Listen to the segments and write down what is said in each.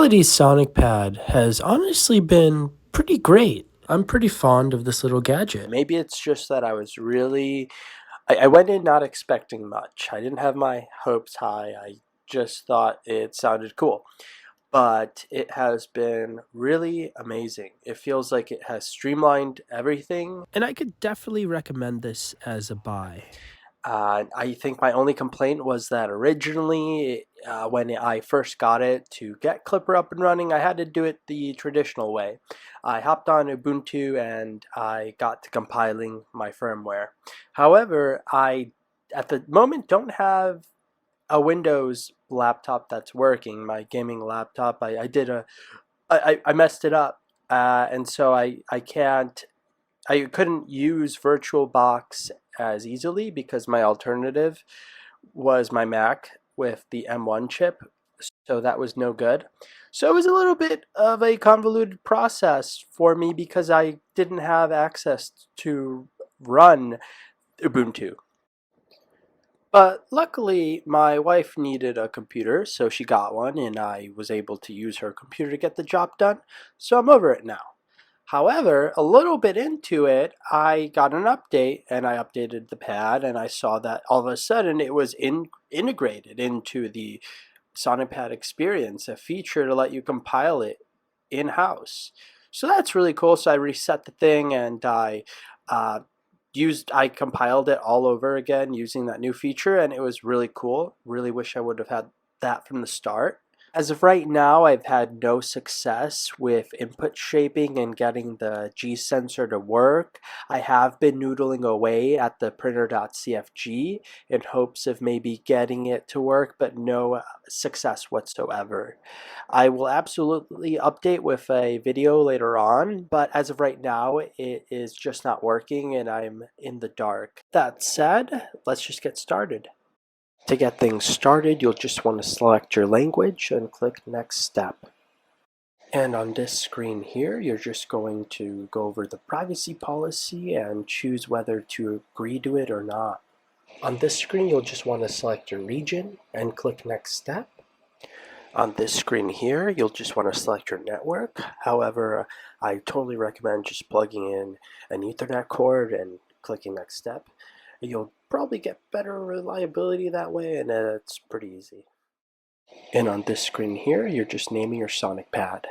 Fidelity's Sonic Pad has honestly been pretty great. I'm pretty fond of this little gadget. Maybe it's just that I went in not expecting much. I didn't have my hopes high. I just thought it sounded cool. But it has been really amazing. It feels like it has streamlined everything. And I could definitely recommend this as a buy. I think my only complaint was that originally, when I first got it, to get Clipper up and running, I had to do it the traditional way. I hopped on Ubuntu and I got to compiling my firmware. However, I, at the moment, don't have a Windows laptop that's working. My gaming laptop, I messed it up, and so I couldn't use VirtualBox as easily because my alternative was my Mac with the M1 chip, so that was no good. So it was a little bit of a convoluted process for me because I didn't have access to run Ubuntu. But luckily, my wife needed a computer, so she got one, and I was able to use her computer to get the job done, so I'm over it now. However, a little bit into it, I got an update and I updated the pad and I saw that all of a sudden it was integrated into the Sonic Pad experience, a feature to let you compile it in-house. So that's really cool. So I reset the thing and uh, I compiled it all over again using that new feature, and it was really cool. Really wish I would have had that from the start. As of right now, I've had no success with input shaping and getting the G sensor to work. I have been noodling away at the Printer.cfg in hopes of maybe getting it to work, but no success whatsoever. I will absolutely update with a video later on, but as of right now, it is just not working and I'm in the dark. That said, let's just get started. To get things started, you'll just want to select your language and click Next Step. And on this screen here, you're just going to go over the privacy policy and choose whether to agree to it or not. On this screen, you'll just want to select your region and click Next Step. On this screen here, you'll just want to select your network. However, I totally recommend just plugging in an Ethernet cord and clicking Next Step. You'll probably get better reliability that way, and it's pretty easy. And on this screen here, you're just naming your Sonic Pad.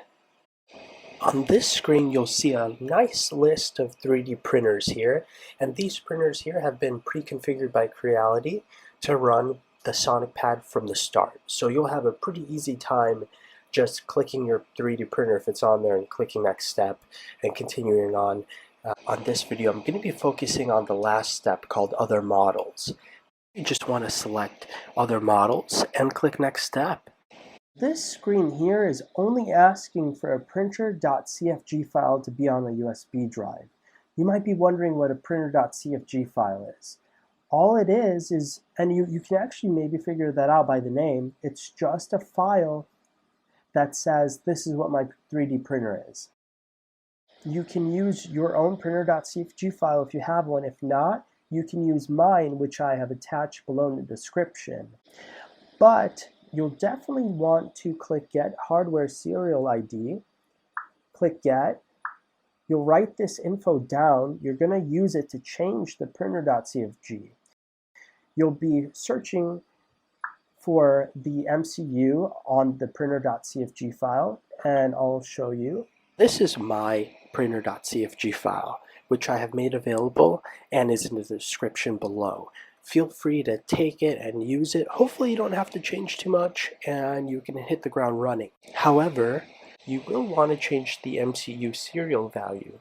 On this screen, you'll see a nice list of 3D printers here, and these printers here have been pre-configured by Creality to run the Sonic Pad from the start. So you'll have a pretty easy time just clicking your 3D printer if it's on there and clicking Next Step and continuing on. On this video, I'm going to be focusing on the last step called Other Models. You just want to select Other Models and click Next Step. This screen here is only asking for a Printer.cfg file to be on a USB drive. You might be wondering what a Printer.cfg file is. All it is, and you can actually maybe figure that out by the name, it's just a file that says this is what my 3D printer is. You can use your own Printer.cfg file if you have one. If not, you can use mine, which I have attached below in the description. But you'll definitely want to click Get Hardware Serial ID. Click Get. You'll write this info down. You're going to use it to change the Printer.cfg. You'll be searching for the MCU on the Printer.cfg file, and I'll show you. This is my Printer.cfg file, which I have made available and is in the description below. Feel free to take it and use it. Hopefully you don't have to change too much and you can hit the ground running. However, you will want to change the MCU serial value.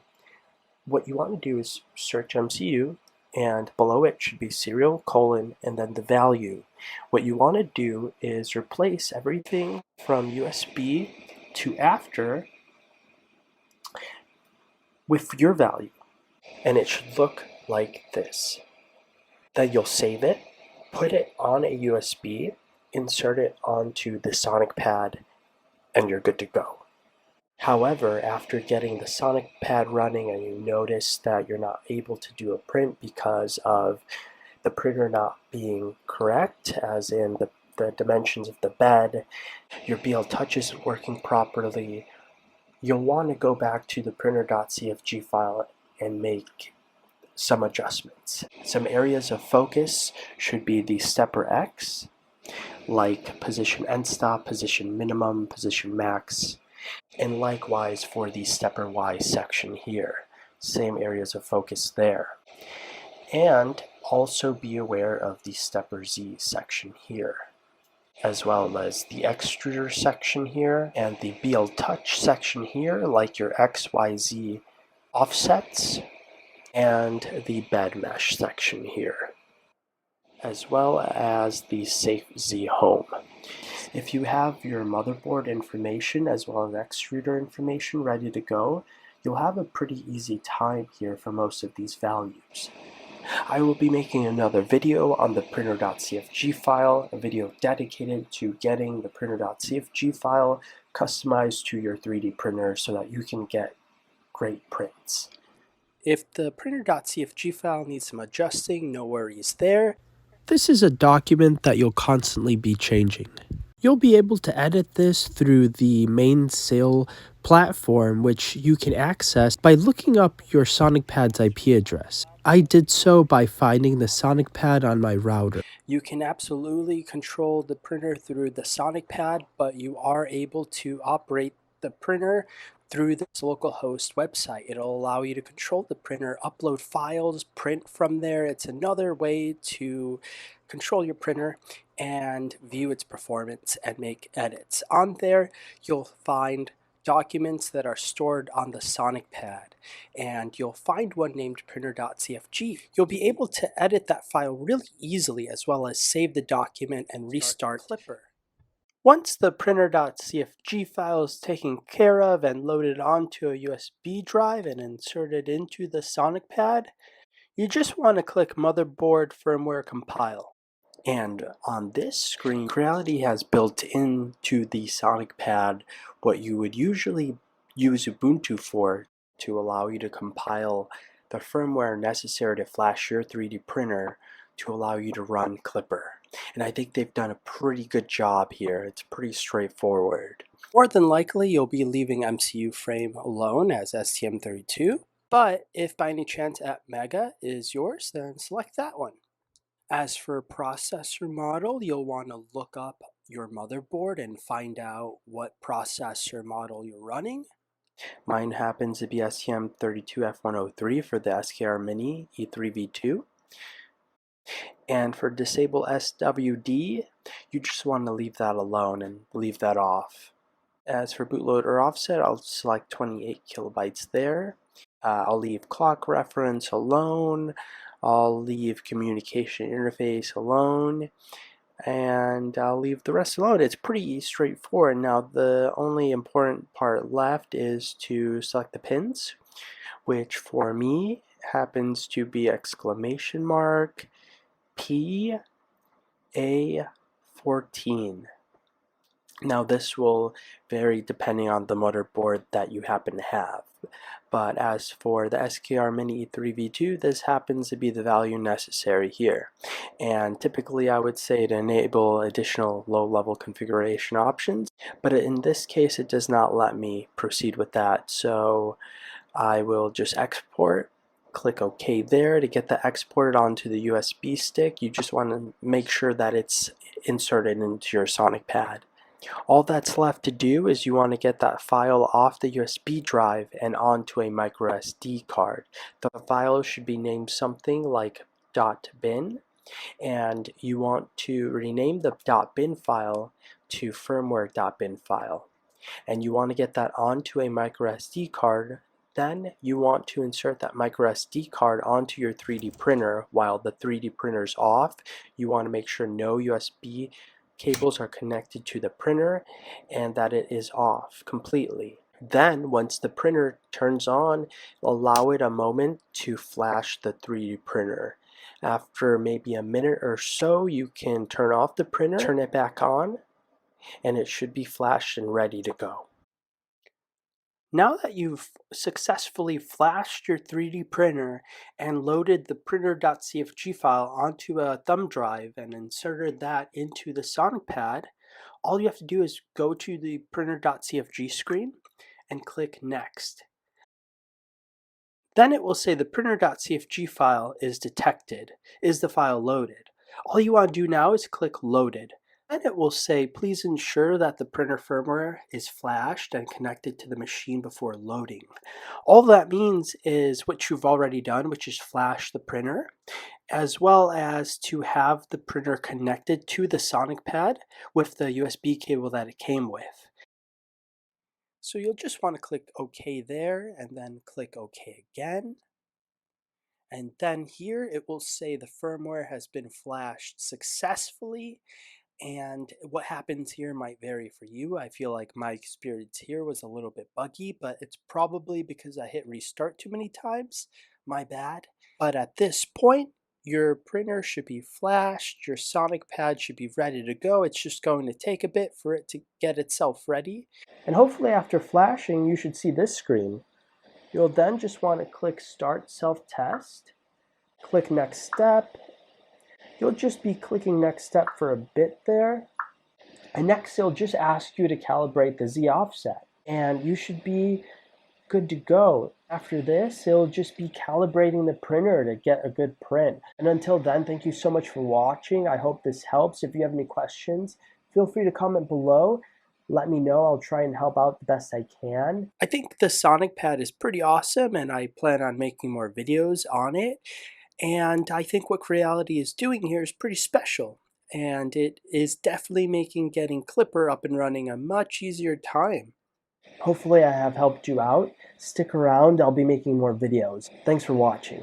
What you want to do is search MCU, and below it should be serial, colon, and then the value. What you want to do is replace everything from USB to after with your value, and it should look like this. Then you'll save it, put it on a USB, insert it onto the Sonic Pad, and you're good to go. However, after getting the Sonic Pad running and you notice that you're not able to do a print because of the printer not being correct, as in the the dimensions of the bed, your BL Touch isn't working properly, you'll want to go back to the Printer.cfg file and make some adjustments. Some areas of focus should be the stepper X, like position end stop, position minimum, position max, and likewise for the stepper Y section here. Same areas of focus there. And also be aware of the stepper Z section here, as well as the extruder section here and the BL Touch section here, like your XYZ offsets, and the bed mesh section here, as well as the Safe Z Home. If you have your motherboard information as well as extruder information ready to go, you'll have a pretty easy time here for most of these values. I will be making another video on the Printer.cfg file, a video dedicated to getting the Printer.cfg file customized to your 3D printer so that you can get great prints. If the Printer.cfg file needs some adjusting, no worries there. This is a document that you'll constantly be changing. You'll be able to edit this through the main sale platform, which you can access by looking up your SonicPad's IP address. I did so by finding the SonicPad on my router. You can absolutely control the printer through the SonicPad, but you are able to operate the printer through this localhost website. It'll allow you to control the printer, upload files, print from there. It's another way to control your printer and view its performance and make edits. On there, you'll find documents that are stored on the SonicPad, and you'll find one named Printer.cfg. You'll be able to edit that file really easily, as well as save the document and restart Clipper. Once the Printer.cfg file is taken care of and loaded onto a USB drive and inserted into the SonicPad, you just want to click Motherboard Firmware Compile. And on this screen, Creality has built into the SonicPad what you would usually use Ubuntu for to allow you to compile the firmware necessary to flash your 3D printer to allow you to run Clipper. And I think they've done a pretty good job here. It's pretty straightforward. More than likely, you'll be leaving MCU frame alone as STM32, but if by any chance Atmega is yours, then select that one. As for processor model, you'll want to look up your motherboard and find out what processor model you're running. Mine happens to be STM32F103 for the SKR Mini E3v2. And for disable SWD, you just want to leave that alone and leave that off. As for bootloader offset, I'll select 28 kilobytes there. I'll leave clock reference alone. I'll leave communication interface alone, and I'll leave the rest alone. It's pretty straightforward. Now the only important part left is to select the pins, which for me happens to be exclamation mark PA14. Now this will vary depending on the motherboard that you happen to have. But as for the SKR Mini E3v2, this happens to be the value necessary here. And typically I would say to enable additional low-level configuration options, but in this case it does not let me proceed with that. So I will just export, click OK there to get that exported onto the USB stick. You just want to make sure that it's inserted into your SonicPad. All that's left to do is you want to get that file off the USB drive and onto a micro SD card. The file should be named something like .bin, and you want to rename the .bin file to firmware.bin file. And you want to get that onto a micro SD card. Then you want to insert that micro SD card onto your 3D printer. While the 3D printer's off, you want to make sure no USB cables are connected to the printer and that it is off completely. Then once the printer turns on, allow it a moment to flash the 3D printer. After maybe a minute or so, you can turn off the printer, turn it back on, and it should be flashed and ready to go. Now that you've successfully flashed your 3D printer and loaded the Printer.cfg file onto a thumb drive and inserted that into the Sonic Pad, all you have to do is go to the Printer.cfg screen and click Next. Then it will say the Printer.cfg file is detected. Is the file loaded? All you want to do now is click Loaded. Then it will say, please ensure that the printer firmware is flashed and connected to the machine before loading. All that means is what you've already done, which is flash the printer, as well as to have the printer connected to the Sonic Pad with the USB cable that it came with. So you'll just want to click OK there and then click OK again. And then here it will say the firmware has been flashed successfully. And what happens here might vary for you. I feel like my experience here was a little bit buggy, but it's probably because I hit restart too many times. My bad. But at this point, your printer should be flashed, your Sonic Pad should be ready to go. It's just going to take a bit for it to get itself ready. And hopefully after flashing, you should see this screen. You'll then just want to click Start Self-Test, click Next Step. You'll just be clicking Next Step for a bit there. And next, it'll just ask you to calibrate the Z offset. And you should be good to go. After this, it'll just be calibrating the printer to get a good print. And until then, thank you so much for watching. I hope this helps. If you have any questions, feel free to comment below. Let me know. I'll try and help out the best I can. I think the Sonic Pad is pretty awesome, and I plan on making more videos on it. And I think what Creality is doing here is pretty special. And it is definitely making getting Clipper up and running a much easier time. Hopefully I have helped you out. Stick around, I'll be making more videos. Thanks for watching.